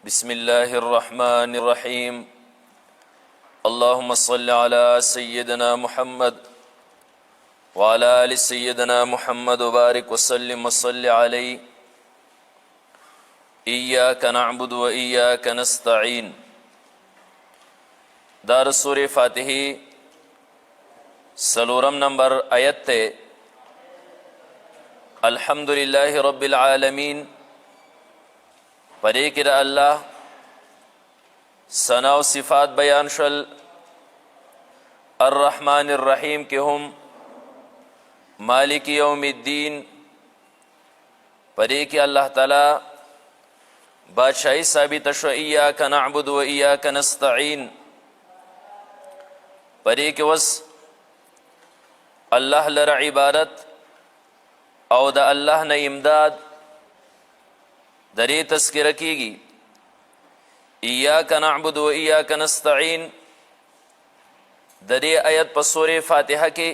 بسم الله الرحمن الرحيم. اللهم صل على سيدنا محمد وعلى آل سيدنا محمد وبارك وسلم وصل عليه. إياك نعبد وإياك نستعين. دار سورة فاتحی سلورم نمبر آیت تے الحمدللہ رب العالمین. پدې کې د الله ثنا او صفات بیان شول. الرحمن الرحیم کې هم مالک یوم الدین. پدې کې الله تعالی بادشاہی ثابت شو. ایاک نعبد و ایاک نستعین. پدې کې وس الله لره عبادت او د الله نه امداد دری تذکرہ کیگی. ایاک نعبد و ایاک نستعین دری آیت پر سورہ فاتحہ کے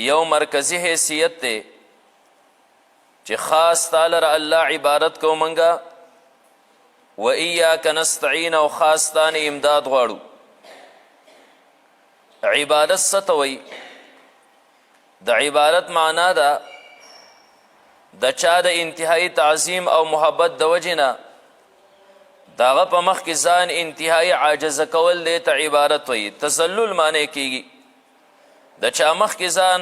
یو مرکزی حیثیت تے چی خاص تالر اللہ عبادت کو منگا و ایاک نستعین او خاص تان امداد غاڑو. عبادت ستوئی دا عبادت معنا دا د چا د انتهایی تعظیم او محبت د وجنا داغه په مخ کې ځان انتهایی عاجز کول دی ته عبادت وي. تذلل معنی کیږي د چا مخ کې ځان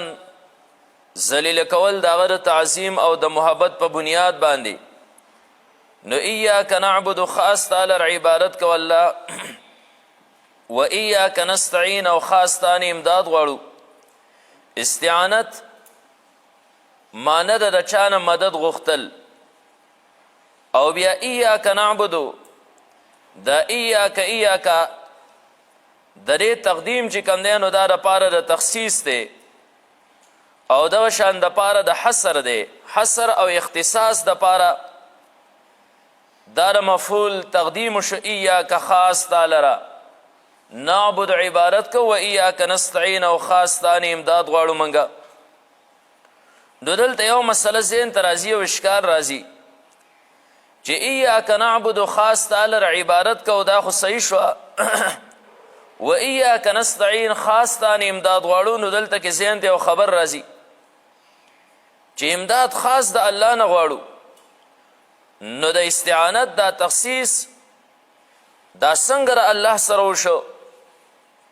ذلیل کول داغه د تعظیم او د محبت په بنیاد باندې. نو ایاک نعبد خاص تعالی عبادت کو الله و ایاک نستعین او خاص تانی امداد غواړو. استعانت ماند د چانه مدد غختل او بیا ایاک نعبدو دا ایاک د دې تقدیم چې کوم دی نو دا د پاره د تخصیص دی او د شان د پاره د حصر دی. حصر او اختصاص د پاره دا د مفعول تقدیم شو. ایاک خاص تعالی را نعبد عبادت کو و ایاک نستعین او خاص تانی امداد غواړو منګه. نو دلته یو مسله ذهن ته راځي او اشکال راځي چې ایاک نعبد خاص تعالی عبادت کو دا خو صحیح شو و ایاک نستعین خاص تانی امداد غواړو. نو دلته کې ذهن ته یو خبر راځي چې امداد خاص د الله نه غواړو. نو د استعانت دا تخصیص دا څنګه الله سره وشو؟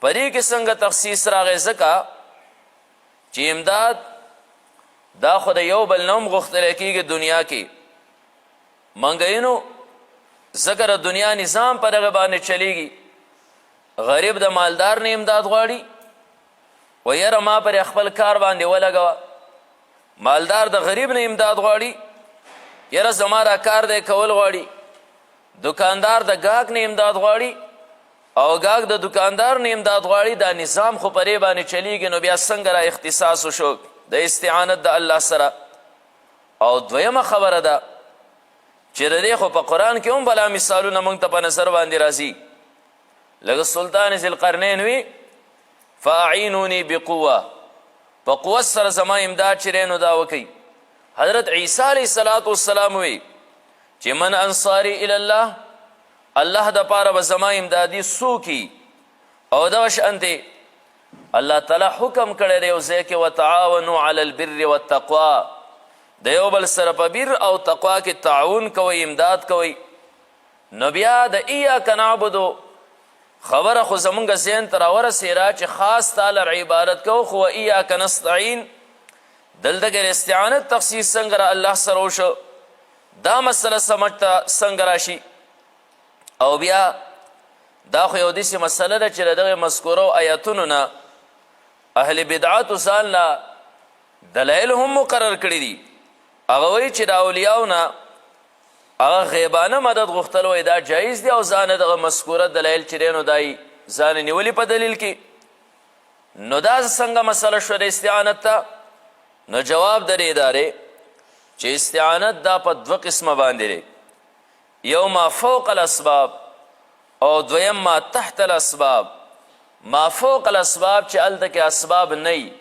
پدې کې څنګه تخصیص راغی؟ ځکه چې امداد دا خود یو بل نوم غختل کیږي دنیا کې منګینو. ذکر دنیا نظام پر هغه باندې چلیږي. غریب د مالدار نه امداد غواړي و یره ما پر خپل کار باندې ولګوا. مالدار د غریب نه امداد غواړي یره زما را کار دی کول غواړي. دکاندار د گاهک نه امداد غواړي او گاهک د دکاندار نه امداد غواړي. دا نظام خو پرې باندې چلیږي. نو بیا څنګه را اختصاص وشو د استعانت د الله سره؟ او دویمه خبره ده چې د دې خو په قرآن کې هم بلا مثالونه موږ ته په نظر باندې راځي. لکه سلطان ذوالقرنین وي فاعینونی بقوه، په قوت سره زما امداد چې دی نو دا وکئ. حضرت عیسی علیه السلام وي چې من انصاری الی الله، الله د پاره به زما امدادي څوکي. او دا شانتې الله تعالی حکم کړی دی یو ځای کې وتعاونوا علی البر والتقوا، د یو بل سره په بر او تقوا کې تعاون کوئ، امداد کوئ. نو بیا د ایاک نعبدو خبره خو زمونږ ذهن ته راورسېده چې خاص تعالی عبادت کوو. خو ایاک نستعین دلته کې استعانت تخصیص څنګه الله سره وشو؟ دا مسله سمجھ ته څنګه راشي؟ او بیا دا خو یو داسې مسله ده چې د دغې مذکورو آیاتونو نه اهل بدعاتو ځان له دلایل هم مقرر کړي دي. هغه وایي چې د اولیاو نه هغه غیبانه مدد غوښتل وایي دا جایز دی او ځان دغه مذکوره دلایل چې دی نو دا یې ځان نیولي په دلیل کې. نو دا څنګه مسله شوه د استعانت ته؟ نو جواب د دې دا دی چې استعانت دا په دوه قسمه باندې دی. یو ما فوق الاسباب او دویم ما تحت الاسباب. ما فوق الاسباب چې هلته کې اسباب نه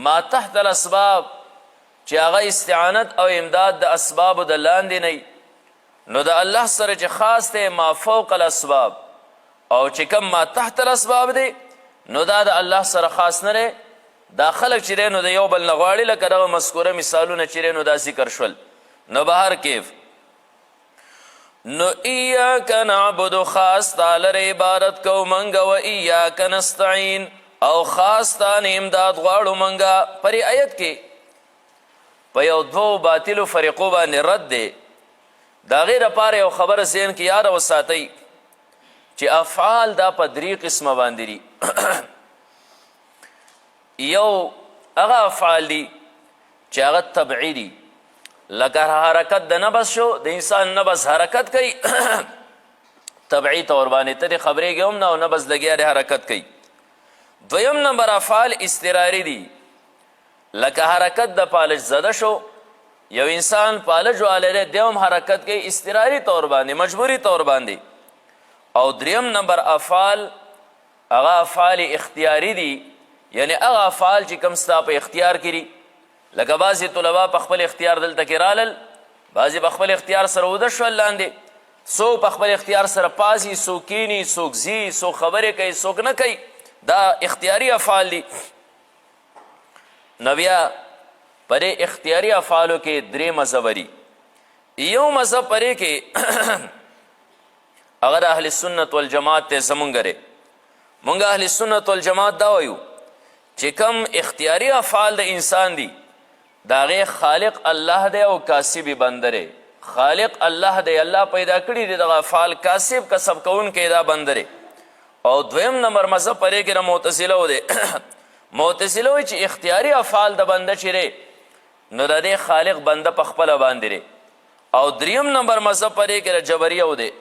ما تحت الاسباب چې هغه استعانت او امداد د اسبابو د لاندې نه نو د الله سره چې خاص دی ما فوق الاسباب او چې کم ما تحت الاسباب دی نو دا د الله سره خاص نه دی. دا خلک چې دی نو د یو بل نه غواړي لکه دغه مذکوره مثالونه چې دی نو دا ذکر شول. نو به هر کیف نو ایاک نعبد خاص تا لره عبادت کو منګه و ایاک نستعین او خاص تا نه امداد غواړو منګه. پرې آیت کې په یو دوو باطلو فریقو باندې رد دی. د هغې دپاره یو خبره ذهن کې یاده وساتئ چې افعال دا په درې قسمه باندې دي. یو هغه افعال دي چې هغه طبعي دي، لکه حرکت د نبض شو، د انسان نبض حرکت کوي طبعي طور باندې ته دې خبرېږي هم نه او نبض لګیا دی حرکت کوي. دویم نمبر افعال اضطراري دي، لکه حرکت د پالش زده شو، یو انسان پالج والی دی دی هم حرکت کوي اضطراري طور باندې مجبوري طور باندې. او دریم نمبر افعال هغه افعال اختیاري دي، یعنی هغه افعال چې کوم ستا په اختیار کې دي. لکه بعضې طلبا په خپل اختیار دلته کې رالل، بعضې په خپل اختیار سره وده شول لاندې، څوک په خپل اختیار سره پاسي، څوک کیني، څوک ځي، څوک خبرې کوي، څوک نه کوي. دا اختیاري افعال دي. نو بیا په دې اختیاري افعالو کې درې مذهبه دي. یو مذهب پرې کې هغه د اهل سنت والجماعت ته زمونږ دی. مونږ اهل سنت والجماعت دا وایو چې کم اختیاري افعال د انسان دي د هغې خالق الله دی او کاسب بنده دی. خالق الله دی، الله پیدا کړي دي دغه افعال، کاسب کسب کوونکی دا بنده دی. او دویم نمبر مذهب پرې کې د معتزله دی. معتزله وایي چې اختیاري افعال د بنده چې دی نو د دې خالق بنده په خپله باندې دی. او دریم نمبر مذهب پرې کې د جبریو دی.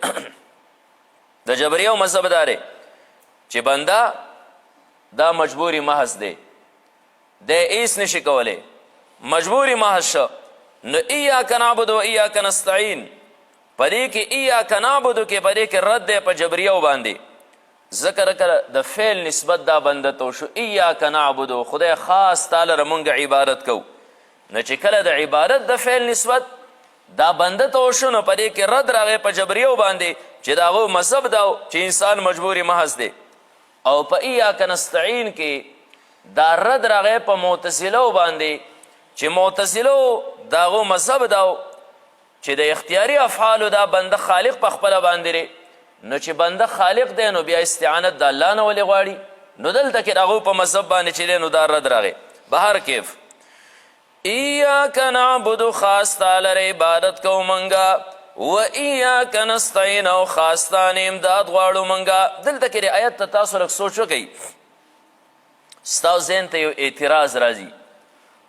د جبریو مذهب دا دی چې بنده دا مجبوری محض دی، دی ایس نشي کولی، مجبوری محض شو. نو ایاک نعبد و ایاک نستعین په دې کې ایاک نعبدو کې په دې کې رد دی په جبریو باندې. ذکر کړه د فعل نسبت دا بنده ته وشو، ایاک نعبدو خدای خاص تا لره مونږ عبادت کوو. نو چې کله د عبادت د فعل نسبت دا بنده ته وشو نو په دې کې رد راغی په جبریو باندې چې د هغو مذهب دا چې انسان مجبوري محض دی. او په ایاک نستعین کې دا رد راغی په معتزلو باندې چې معتزلو د هغو مذهب دا چې د اختیاري افعالو دا بنده خالق په خپله باندې دی. نو چې بنده خالق دی نو بیا استعانت د الله نه ولې غواړي؟ نو دلته کې د هغو په مذهب باندې چې دی نو دا رد راغی. به هر کیف ایاک نعبدو خاص تا لره عبادت کو منګه و ایاک نستعین او خاص تا نه امداد غواړو منګه. دلته کې د آیت ته تاسو لږ سوچ وکئ، ستاسو ذهن ته یو اعتراض راځي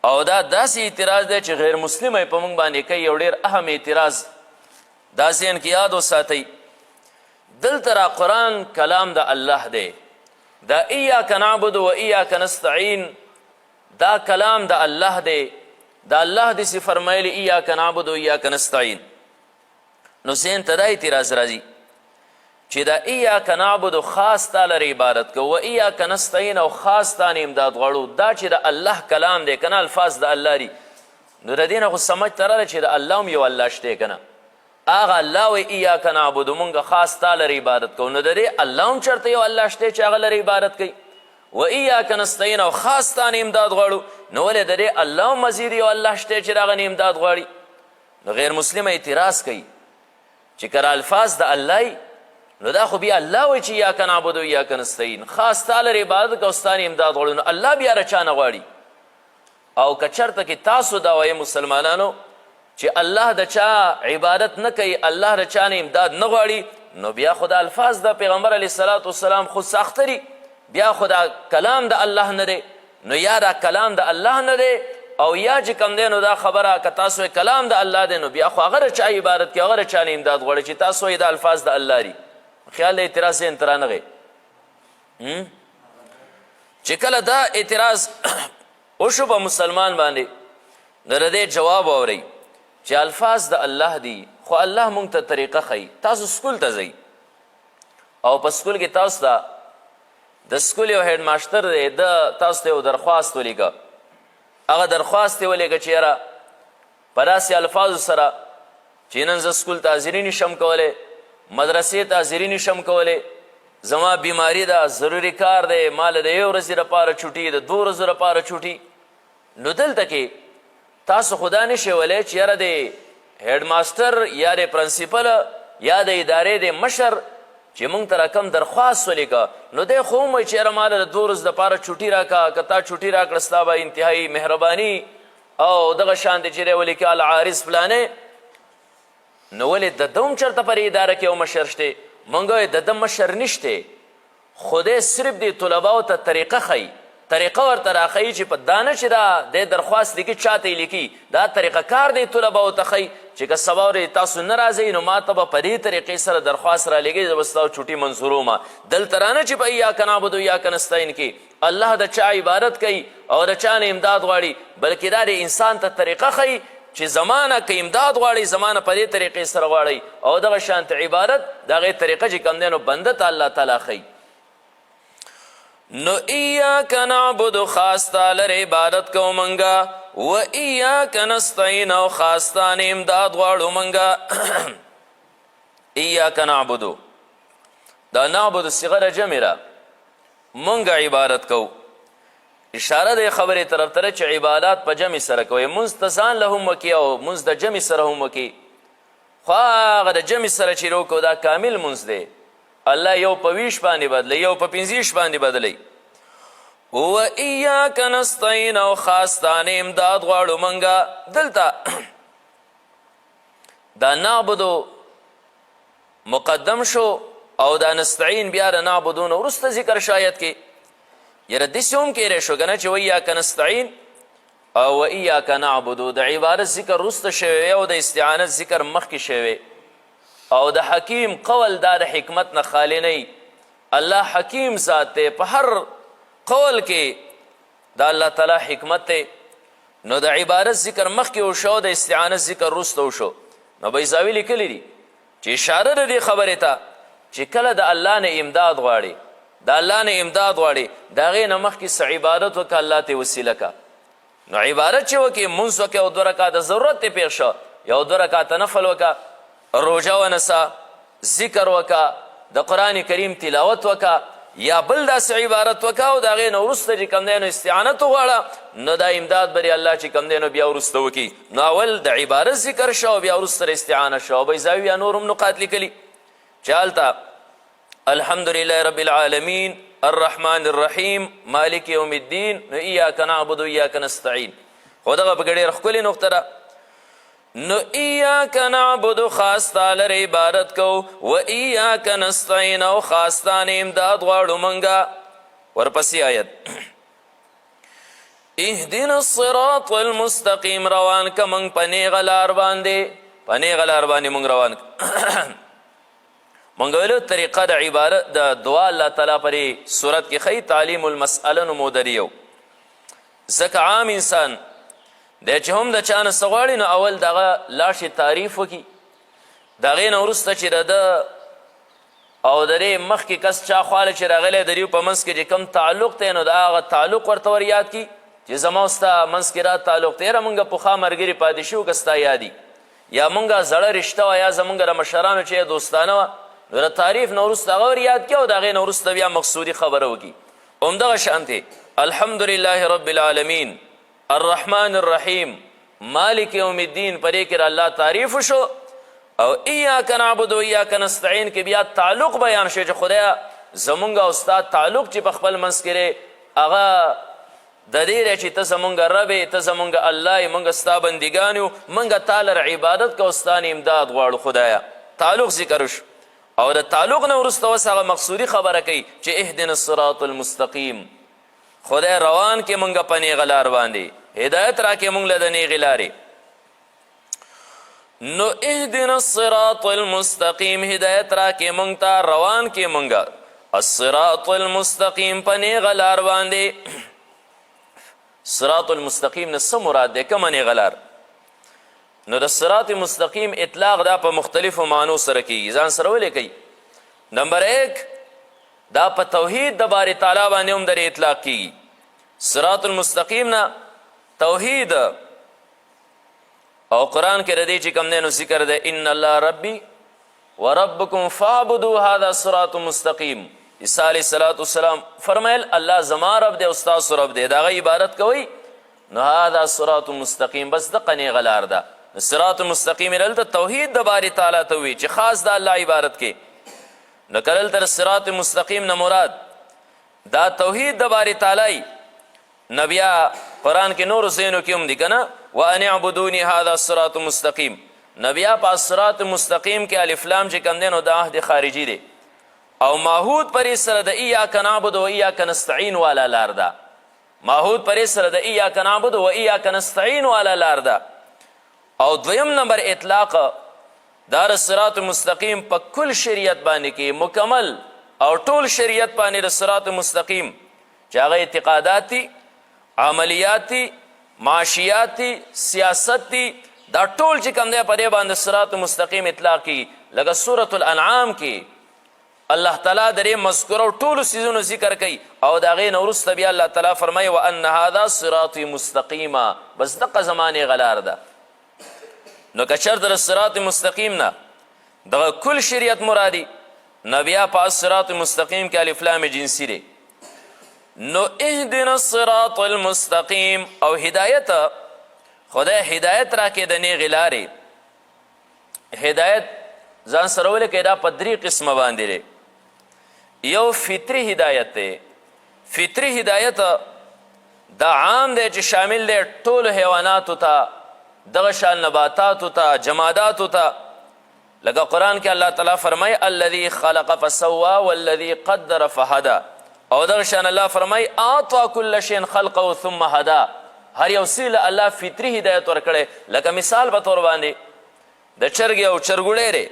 او دا داسې اعتراض دی چې غیر مسلم یې په موږ باندې کوي، یو ډېر اهم اعتراض. دا ذهن کې یاد وساتئ، دلته را قرآن کلام د الله دی. دا ایاک نعبدو و ایاک نستعین دا کلام د الله دی. دا الله دې سي فرمایلی ایاک نعبدو و ایاک نستعین. نو ذهن ته دا اعتراض راځي چې دا ایاک نعبدو خاص تا لره عبادت کو و ایاک نستعین او خاص تا نه امداد غواړو، دا چې د الله کلام دی که نه الفاظ د الله دي. نو د دې نه خو سمجھ ته راغله چې د الله هم یو الله شته که نه. هغه الله وایي ایاک نعبدو مونږ خاص تا لره عبادت کوو، نو د دې الله هم چېرته یو الله شته چې هغه لره عبادت کوي. و ایاک نستعین او خاص تا نه امداد غواړو، نو ولې د دې الله هم مزید یو الله شته چې د هغه نه امداد غواړي؟ نو غیر مسلم اعتراض کوي چې که الفاظ د الله نو دا خو بیا الله وایي چې ایاک نعبدو و ایاک نستعین خاص تا لره عبادت کوو ستا نه امداد غواړو، نو الله بیا له چا نه غواړي؟ او که چېرته کې تاسو دا وایي مسلمانانو چې الله د چا عبادت نه کوي، الله د چا نه امداد نه غواړي، نو بیا خو د الفاظ د پیغمبر علیه الصلاة والسلام خود ساختري، بیا خو دا کلام د الله نه دی. نو یا دا کلام د الله نه دی او یا چې کوم دی نو دا خبره که تاسو کلام د الله دی نو بیا خو هغه د چا عبادت کوي، هغه د چا نه امداد غواړي چې تاسو یې د الفاظ د الله دي. خیال د اعتراض ذهن ته رانغی چې کله دا اعتراض وشو په مسلمان باندې نو د دې جواب واورئ چې الفاظ د الله دي، خو الله مونږ ته طریقه ښیي. تاسو سکول ته ځئ او په سکول کې تاسو ته د سکول یو هیډ ماسټر دی، د تاسو ته یو درخواست ولیکه. هغه درخواست یې ولیکه چې یاره په داسې الفاظو سره چې نن زه سکول ته حاضري نشم کولی، مدرسې ته حاضري نشم کولی، زما بیماری ده، ضروري کار دی، مال د 1 ورځې لپاره چوټي، د 2 ورځو لپاره چوټي. نو دلته کې تاسو خدا نشئ ویلی چې یاره د هیډ ماسټر یا د پرنسپل یا د ادارې د مشر چې موږ ته رقم درخواست ولیکه، نو دی خو هم وایي چې یاره ماله د 2 ورځو دپاره چوټي راکړه، که تا چوټي راکړه ستا به انتهایي مهرباني او دغه شان دی چې دی ولیکه العارض فلانې. نو ولې د ده هم چېرته پر اداره کې یو مشر شته؟ موږ وایو د ده مشر نشته، خو دی صرف دی طلباو ته طریقه ښیي، طریقه ورته راښیي چې په دا نه چې دا دی درخواست لیکي چاته یې لیکي، دا طریقه کار دی طلباو ته ښیي چې که سبا ورځې تاسو نه راځئ نو ما ته به په دې طریقې سره درخواست رالیږئ، زه به ستاسو چوټي منظورومه. دلته رانه چې په ایاک نعبد و ایاک نستعین کې الله د چا عبادت کوي او د چا نه امداد غواړي، بلکې دا د انسان ته طریقه ښیي چې زمانه که امداد غواړئ زمانه په دې طریقې سره غواړئ، او دغه شانته عبادت د هغې طریقه چې کوم دی نو بنده ته الله تعالی ښیي. نو ایاک نعبد خاص تا لر عبادت کو منگا و ایاک نستعین او خاص تا نه امداد غواړو منگا. ایاک نعبدو دا نعبدو صیغه جمع را منگا عبادت کو، اشاره د خبرې طرف ته چې عبادات په جمع سره کوي، منځ ته ځان له هم وکړي او منځ د جمع سره هم وکړي، خو هغه د جمع سره چې وکړو دا کامل منځ دی، الله یو په 20 باندې بدلی، یو په 25 باندې بدلی. و ایاک نستعین او خاص تا نه امداد غواړو منګه. دلته دا نعبدو مقدم شو او دا نستعین بیا د نعبدو نه وروسته ذکر شاید کې یاره داسې هم کیدی شو که نه چې و ایاک نستعین او و ایاک نعبدو د عبادت ذکر وروسته شوی او د استعانت ذکر مخکې شوی، او د حکیم قول دا د حکمت نه خالی نه، الله حکیم ذات دی، په هر قول کې د الله تعالی حکمت دی. نو د عبادت ذکر مخکې وشو، د استعانت ذکر وروسته وشو. نو بیضاوي لیکلی دي چې اشاره د دې خبرې ته چې کله د الله نه امداد غواړي، د الله نه امداد غواړي، د هغې نه مخکې څه عبادت وکړه، الله ته وسیله که. نو عبادت چې وکړي، مونځ وکړي او 2 رکعاته ضرورت ته پېښ شو، یو 2 رکعاته نفل وکړه، روژه ونسه، ذکر وکړه، د قرآن کریم تلاوت وکړه، یا بل داسې عبادت وکړه او د هغې نه وروسته چې کوم دی نو استعانت وغواړه، نو دا امداد بری الله چې کوم دی نو بیا وروسته وکړي. نو اول د عبادت ذکر شو، بیا وروسته د استعانت شو. بیضاوي بیا نور هم نقاط لیکلي چې هلته الحمدلله رب العالمین الرحمن الرحیم مالک یوم الدین، نو ایاک نعبد و ایاک نستعین، خو دغه پکې ډېره ښکلې نقطه ده. نو ایاک نعبدو خاص تا لر عبادت کو و ایاک نستعین او خاص تا نه امداد غواړو منګه. ورپسې آیت اهدنا الصراط المستقیم، روان که منګ په نیغه لار باندې، په نیغه لار باندې منګ روان منګ ویلو طریقه د عبادت د دعا الله تعالی پرې صورت کې ښیي، تعلیم المسأله نمودریو. ځکه عام انسان دی چې هم د چا نه څه غواړي نو اول دغه لاړ شي تعریف وکړي، د هغې نه وروسته چې د ده او د دې مخکې کس چا خواله چې راغلی د دې په منځ کې چې کوم تعلق دی نو د هغه تعلق ورته ور یاد کړي چې زما ستا منځ کې را تعلق دی، یاره مونږ پخوا ملګري پاتې شو که ستا یادي، یا مونږ زړه رشته وه، یا زمونږ د مشرانو چې دوستانه وه، نو د تعریف نه وروسته هغه ور یاد کړي او د هغې نه وروسته بیا مقصودي خبره وکړي. همدغه شانتې الحمدلله رب العالمین الرحمن الرحیم مالک یوم الدین پرې کې الله تعریف شو، او ایاک نعبد و ایاک نستعین کې بیا تعلق بیان شو چې خدایا زمونږ او ستا تعلق چې په خپل منځ کې دی هغه د دې دی چې ته زمونږ رب یې، ته زمونږ الله یې، مونږ ستا بندګان یو، مونږ تا لره عبادت کوو، ستا نه امداد غواړو خدایا. تعلق ذکر شو او د تعلق نه وروسته اوس هغه مقصودي خبره کوي چې اهدنا الصراط المستقیم، خدای روان کې مونږ په نیغه لار باندې، هدایت راکې مونږ له د نیغې لارې. نو اهدنا الصراط المستقیم، هدایت راکې مونږ ته، روان کې مونږ الصراط المستقیم په نیغه لار باندې. صراط المستقیم نه څه مراد دی، کومه نیغه لار؟ نو د صراط مستقیم اطلاق دا په مختلفو معنو سره کیږي، ځان سره ولیکئ. نمبر 1 دا په توحید د باري تعالی باندې هم در اطلاق کیږي. صراط المستقیم نه توحید او قرآن کې ردی چې کم دی نو ذکر دی ان الله ربی وربکم فاعبدوا هذا صراط مستقیم. عیسی علیه السلام فرمایل الله زما رب دی او ستاسو رب دی، د هغه عبادت کوئ نو هذا صراط مستقیم، بس دقه نیغه لار ده. صراط مستقیم دلته توحید د باری تعالی ته وي چې خاص د الله عبادت کې، نو که دلته صراط مستقیم نه مراد دا توحید د باری تعالی. نو بیا قرآن کې نورو ځایونو کې هم دي که نه وان اعبدوني هذا صراط مستقیم. نو بیا په صراط مستقیم کې الف لام چې کوم دی نو د عهد خارجي دی، او ماحود پرې سره د ایاک نعبد و ایاک نستعین والا لار ده. ماحود پرې سره د ایاک نعبد و ایاک نستعین والا لار ده. او دویم نمبر اطلاق دار صراط مستقیم په کل شریعت باندې کې مکمل او ټول شریعت باندې د صراط مستقیم چې هغه اعتقاداتي، عملیاتي، معاشیاتي، سیاستي، دا ټول چې کوم دی په دې باندې صراط مستقیم اطلاق کی. لکه سورة الانعام کې الله تعالی درې مذکورو ټولو څیزونو ذکر کوي او د هغې نه وروسته بیا الله تعالی فرمایي وان هذا صراطي مستقیما، بس دقه زما نیغه لار ده. نو که چېرته د صراط مستقیم نه دغه کل شریعت مرادي نو بیا په صراط مستقیم کې الف لام جنسي دی. نو اهدنا الصراط المستقیم، او هدایت خدای هدایت راکې د نیغې لارې. هدایت ځان سره ولیکئ دا په درې قسمه باندې دی. یو فطري هدایت دی. فطري هدایت دا عام دی چې شامل دی ټولو حیواناتو ته، دغه شان نباتاتو ته، جماداتو ته. لکه قرآن کې الله تعالی فرمای الذي خلق فسوا والذي قدر فهدى، او دغه شان الله فرمای اعطى كل شيء خلقه ثم هدى. هر یو څه له الله فطري هدایت ورکړی. لکه مثال په طور باندې د چرګې او چرګوړی دی،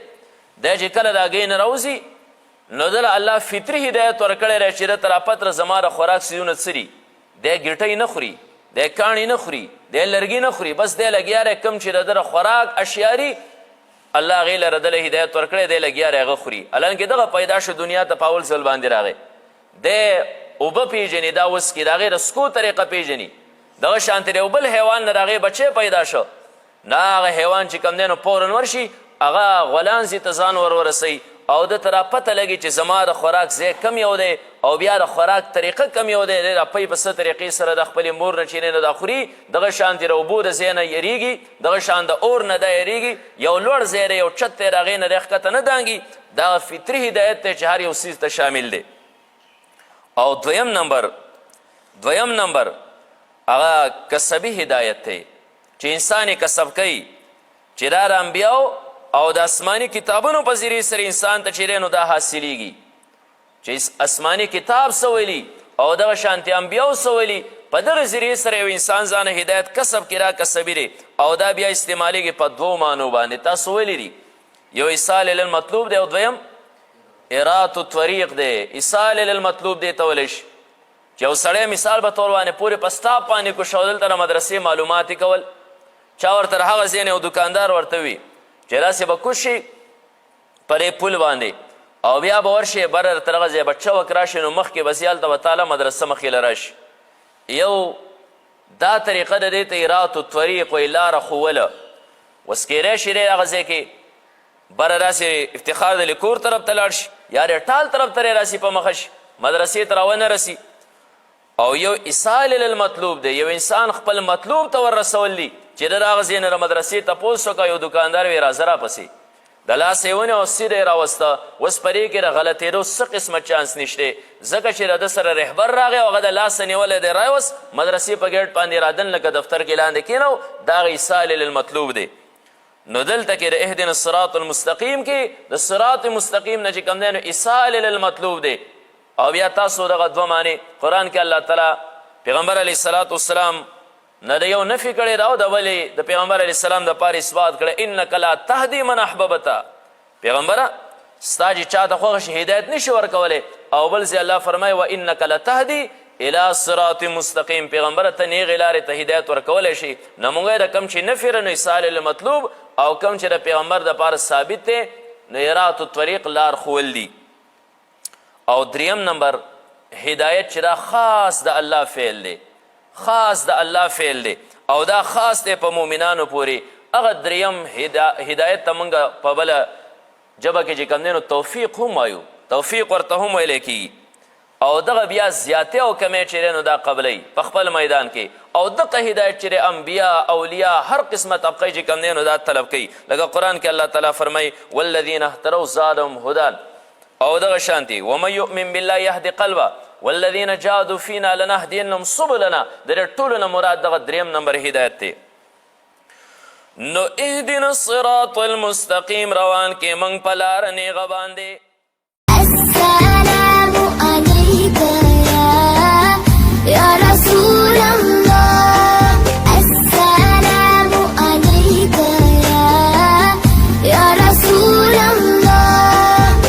دی چې کله د هګۍ نه راوځي نو دله الله فطري هدایت ورکړی دی چې ده ته راپتره زما د خوراک څیزونه څه دي. دی ګیټۍ نه خوري، دی کاڼي نه خوري، دی لرګي نه خوري، بس دی لګیا دی کوم چې د ده د خوراک اشیاري الله هغې لره دله هدایت ورکړی دی لګیا دی هغه خوري. حالانکې دغه پیدا شو دنیا ته په اول ځل باندې راغی. دی اوبه پیژني، دا وڅکي، د هغې د څکو طریقه پیژني. دغه شانتې د یو بل حیوان نه د هغې بچی پیدا شو، نه هغه حیوان چې کوم دی نو فورن ورشي هغه غولانځي ته ځان ورورسوي او ده ته را پته لګي چې زما د خوراک ځای کم یو دی او بیا د خوراک طریقه کم یو دی. دی را پی په څه طریقې سره د خپلې مور نه چې نه دا خوري، دغه شانتې د اوبو د ځای نه یریږي، دغه شان د اور نه دا یریږي. یو لوړ ځای دی، یو چت دی، د هغې نه دی ښکته نه دانګي. دا فطري هدایت دی چې هر یو څیز ته شامل دی. او دویم نمبر هغه کسبي هدایت دی چې انسان یې کسب کوي، چې دا د انبیاو او د آسماني کتابونو په ذریعې سره انسان ته چې دی نو دا حاصلیږي چې آسماني کتاب څه ویلي او دغه شانتې انبیاو څه ویلي، په دغه ذریعې سره یو انسان ځانه هدایت کسب کړي را کسبي دی. او دا بیا استعمالیږي په دوو معنو باندې. تاسو ویلی دي یو ایصال للمطلوب دی او دویم ارات الطریق دی. ایصال للمطلوب دی ته ویلی شي چې یو سړی مثال به طور باندې پورې په سټاپ باندې کوشو دلته د مدرسې معلومات کول، چا ورته د هغه ځای نه یو دوکاندار ورته وي چې داسې به کوز شي په دې پل باندې او بیا به ورشي بره تر هغه ځای به چوک راشي نو مخکې به هلته به تاله مدرسه مخې له راشي. یو دا طریقه د دې ته ارات الطریق وایي لاره ښووله. اوس کیدای شي دی هغه ځای کې بره داسې افتخار د کور طرف ته لاړ شي یا د ټال طرف ته راسي په مخه شي مدرسې ته راونه رسي. او یو ایصال للمطلوب دی، یو انسان خپل مطلوب ته وررسول دی چې د هغه ځای نه د مدرسې تپوس وکړه. یو دوکاندار وی راځه راپسې د لاسه یې ونیو او سیده یې راوسته. اوس په دې کې د غلطېدو څه قسمه چانس نشته ځکه چې د ده سره رهبر راغی او هغه د لاسه نیولی دی راوست مدرسې په ګیټ باندې رادن لکه دفتر کې لاندې کېنو. دا هغه ایصال للمطلوب دی. نو دلته کې د اهدنا الصراط المستقیم کې د صراط مستقیم نه چې کوم دی نو ایصال للمطلوب دی. او بیا تاسو دغه دوه معنی قرآن کې الله تعالی پیغمبر علیه السلام نه د یو نفي کړی دا او د بلې د پیغمبر علیه السلام دپاره اثبات کړی انک لا تهدي من احببته. پیغمبره ستا چې چا ته خوښه شي هدایت نشي ورکولی. او بل ځای الله فرمایي و انک لتهدي الى صراط مستقیم. پیغمبره ته نیغې لارې ته هدایت ورکولی شي. نو موږ د کوم چې نفي نو ایصال للمطلوب او کوم چې د پیغمبر دپاره ثابت دی نو ارات الطریق لار ښول دي. او دریم نمبر هدایت چې دا خاص د الله فعل دی، خاص د الله فعل دی او دا خاص دی په مؤمنانو پورې هغه دریم هدایت ته موږ په بله ژبه کې چې کوم دی نو توفیق هم وایو، توفیق ورته هم ویلی کیږي. او دغه بیا زیاتې او کمی چې دی نو دا قبلی په خپل میدان کې. او دغه هدایت چې دی انبیا اولیاء هر قسمه طبقه چې کوم دی نو دا طلب کوي. لکه قرآن کې الله تعالی فرمایي والذین اهتدوا زادهم هدی. او دغه شانتي ومن یؤمن بالله یهدي قلبه والذین جاهدوا فینا لنهدینهم سبلنا. د دې ټولو نه مراد دغه دریم نمبر هدایت دی. نو اهدنا الصراط المستقیم روان کې موږ په لاره نیغه باندې. السلام علیکم